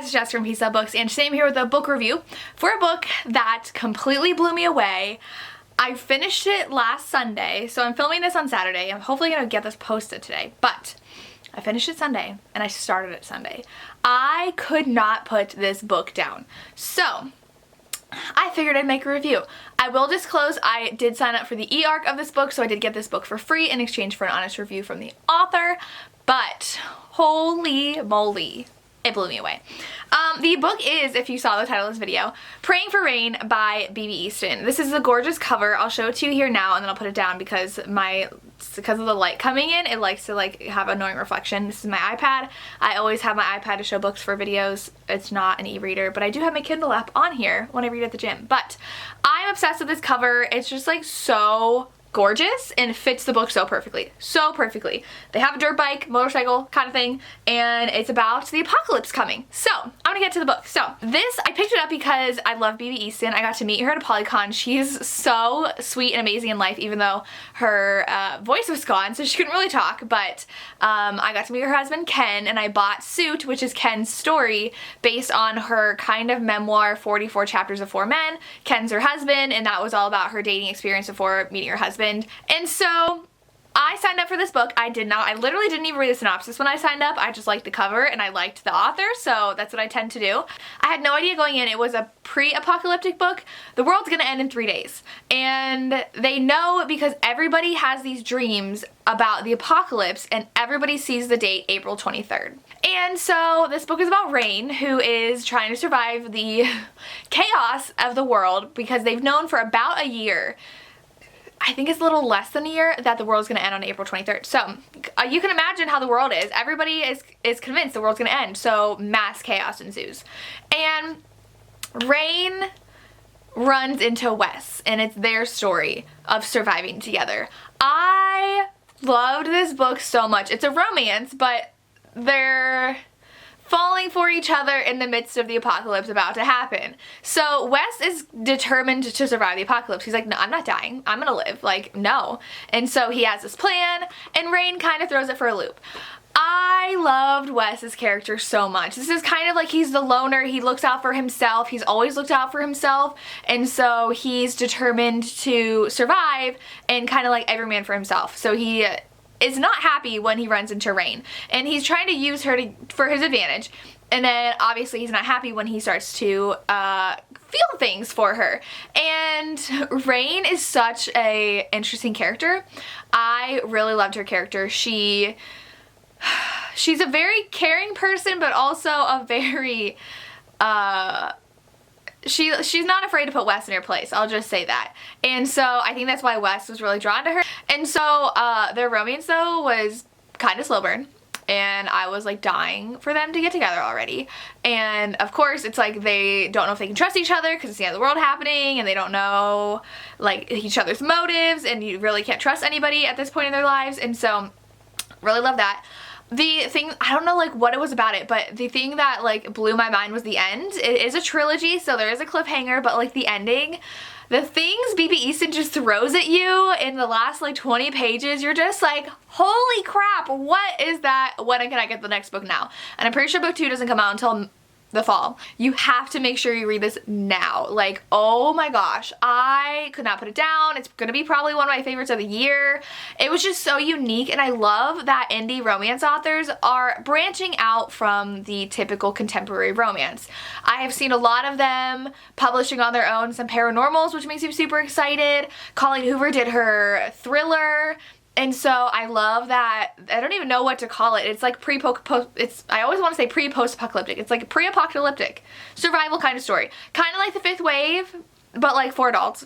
guys, it's Jess from Peace Out Books, and today I'm here with a book review for a book that completely blew me away. I finished it last Sunday, so I'm filming this on Saturday. I'm hopefully going to get this posted today, but I finished it Sunday, and I started it Sunday. I could not put this book down, so I figured I'd make a review. I will disclose I did sign up for the e-arc of this book, so I did get this book for free in exchange for an honest review from the author, but holy moly, it blew me away. The book is, if you saw the title of this video, Praying for Rain by B.B. Easton. This is a gorgeous cover. I'll show it to you here now and then I'll put it down because of the light coming in, it likes to have annoying reflection. This is my iPad. I always have my iPad to show books for videos. It's not an e-reader, but I do have my Kindle app on here when I read at the gym. But I'm obsessed with this cover. It's just like so gorgeous and fits the book so perfectly. So perfectly. They have a dirt bike, motorcycle kind of thing, and it's about the apocalypse coming. So I'm gonna get to the book. So this, I picked it up because I love B.B. Easton. I got to meet her at a Polycon. She's so sweet and amazing in life, even though her voice was gone, so she couldn't really talk. But I got to meet her husband Ken, and I bought Suit, which is Ken's story, based on her kind of memoir, 44 Chapters of 4 Men. Ken's her husband, and that was all about her dating experience before meeting her husband. And so I signed up for this book. I literally didn't even read the synopsis when I signed up. I just liked the cover and I liked the author, so that's what I tend to do. I had no idea going in it was a pre-apocalyptic book. The world's gonna end in 3 days. And they know because everybody has these dreams about the apocalypse and everybody sees the date April 23rd. And so this book is about Rain, who is trying to survive the chaos of the world because they've known for about a year, I think it's a little less than a year, that the world's gonna end on April 23rd. So you can imagine how the world is. Everybody is convinced the world's gonna end, so mass chaos ensues. And Rain runs into Wes, and it's their story of surviving together. I loved this book so much. It's a romance, but they're falling for each other in the midst of the apocalypse about to happen. So Wes is determined to survive the apocalypse. He's like, no, I'm not dying. I'm gonna live. Like, no. And so he has this plan, and Rain kind of throws it for a loop. I loved Wes's character so much. This is kind of like he's the loner. He looks out for himself. He's always looked out for himself. And so he's determined to survive and kind of like every man for himself. So he is not happy when he runs into Rain, and he's trying to use her for his advantage, and then obviously he's not happy when he starts to feel things for her. And Rain is such a interesting character. I really loved her character. She's a very caring person, but also a very she's not afraid to put Wes in her place, I'll just say that. And so I think that's why Wes was really drawn to her. And so their romance though was kind of slow burn, and I was like dying for them to get together already. And of course it's like they don't know if they can trust each other because it's the end of the world happening, and they don't know like each other's motives, and you really can't trust anybody at this point in their lives. And so really love that. The thing, I don't know like what it was about it, but the thing that like blew my mind was the end. It is a trilogy, so there is a cliffhanger, but like the ending, the things B.B. Easton just throws at you in the last like 20 pages, you're just like, holy crap, what is that? When can I get the next book now? And I'm pretty sure book 2 doesn't come out until the fall. You have to make sure you read this now. Like, oh my gosh, I could not put it down. It's gonna be probably one of my favorites of the year. It was just so unique, and I love that indie romance authors are branching out from the typical contemporary romance. I have seen a lot of them publishing on their own, some paranormals, which makes me super excited. Colleen Hoover did her thriller. And so I love that. I don't even know what to call it. It's like I always want to say pre-post-apocalyptic. It's like a pre-apocalyptic survival kind of story. Kind of like The Fifth Wave, but like for adults.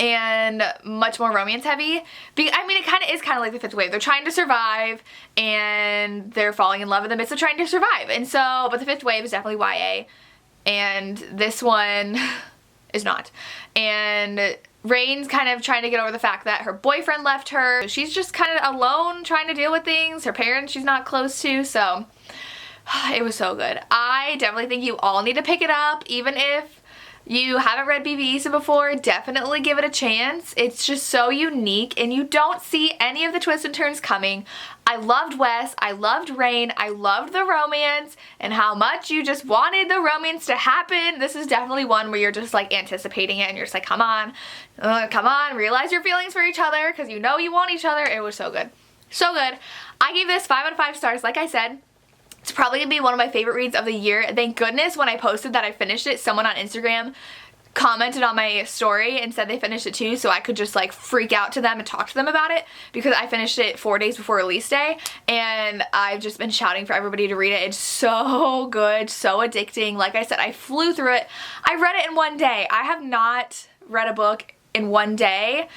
And much more romance heavy. I mean, it kind of is kind of like The Fifth Wave. They're trying to survive, and they're falling in love in the midst of trying to survive. And so, but The Fifth Wave is definitely YA. And this one is not. And Rain's kind of trying to get over the fact that her boyfriend left her. She's just kind of alone trying to deal with things. Her parents she's not close to, so it was so good. I definitely think you all need to pick it up, even if you haven't read BB Easton before, definitely give it a chance. It's just so unique and you don't see any of the twists and turns coming. I loved Wes, I loved Rain, I loved the romance and how much you just wanted the romance to happen. This is definitely one where you're just like anticipating it and you're just like, come on, realize your feelings for each other because you know you want each other. It was so good. So good. I gave this 5 out of 5 stars, like I said. It's probably going to be one of my favorite reads of the year. Thank goodness when I posted that I finished it, someone on Instagram commented on my story and said they finished it too, so I could just like freak out to them and talk to them about it, because I finished it 4 days before release day and I've just been shouting for everybody to read it. It's so good, so addicting. Like I said, I flew through it. I read it in one day. I have not read a book in one day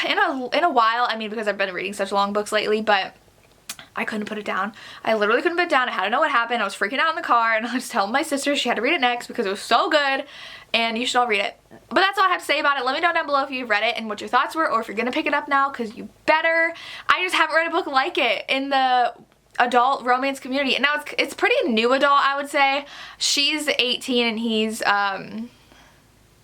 in a while. I mean, because I've been reading such long books lately, but I couldn't put it down. I literally couldn't put it down. I had to know what happened. I was freaking out in the car and I was telling my sister she had to read it next because it was so good and you should all read it. But that's all I have to say about it. Let me know down below if you've read it and what your thoughts were, or if you're gonna pick it up now, because you better. I just haven't read a book like it in the adult romance community. And now it's pretty new adult, I would say. She's 18 and he's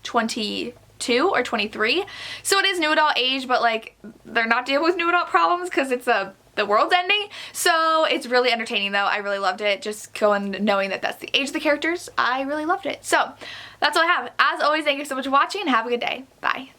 22 or 23. So it is new adult age, but like they're not dealing with new adult problems because it's the world's ending. So it's really entertaining though. I really loved it. Just going knowing that that's the age of the characters. I really loved it. So that's all I have. As always, thank you so much for watching and have a good day. Bye.